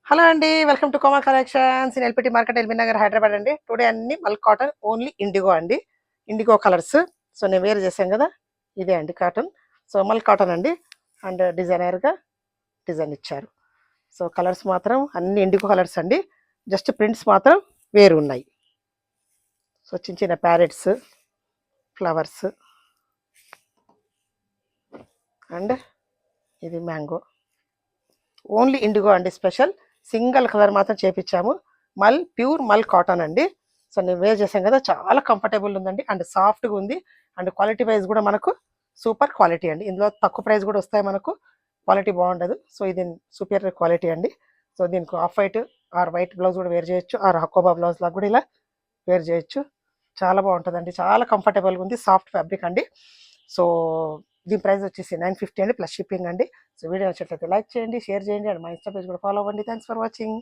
Hello అండి. Welcome to Komal collections in LPT market LB Nagar Hyderabad అండి. Today అన్ని మల్ కాటన్ ఓన్లీ ఇండిగో అండి. IndiGo colours. సో నేను వేర్ చేశాను కదా, ఇదే అండి కాటన్. సో మల్ కాటన్ అండి. అండ్ డిజైనర్గా డిజైన్ ఇచ్చారు. సో కలర్స్ మాత్రం అన్ని ఇండిగో కలర్స్ అండి. జస్ట్ ప్రింట్స్ మాత్రం వేరు ఉన్నాయి. సో చిన్న చిన్న ప్యారెట్స్, ఫ్లవర్స్ అండ్ ఇది మ్యాంగో. ఓన్లీ ఇండిగో అండి. స్పెషల్ సింగిల్ కలర్ మాత్రం చేపించాము. ప్యూర్ మల్ కాటన్ అండి. సో నేను వేర్ చేశాను కదా, చాలా కంఫర్టబుల్ ఉందండి. అండ్ సాఫ్ట్గా ఉంది. అండ్ క్వాలిటీ వైజ్ కూడా మనకు సూపర్ క్వాలిటీ అండి. ఇందులో తక్కువ ప్రైస్ కూడా వస్తాయి మనకు. క్వాలిటీ బాగుండదు. సో ఇది సూపర్ క్వాలిటీ అండి. సో దీనికి off white or white blouse కూడా వేర్ చేయొచ్చు. ఆర్ హకోబా బ్లౌజ్ లాగా కూడా ఇలా వేర్ చేయొచ్చు. చాలా బాగుంటుందండి. చాలా కంఫర్టబుల్గా ఉంది. సాఫ్ట్ ఫ్యాబ్రిక్ అండి. సో దీని ప్రైస్ వచ్చేసి 950 అండి, ప్లస్ షిప్పింగ్ అండి. సో వీడియో నచ్చినట్లయితే లైక్ చేయండి, షేర్ చేయండి. అండ్ మా ఇన్స్టా పేజ్ కూడా ఫాలో అవ్వండి. Thanks for watching.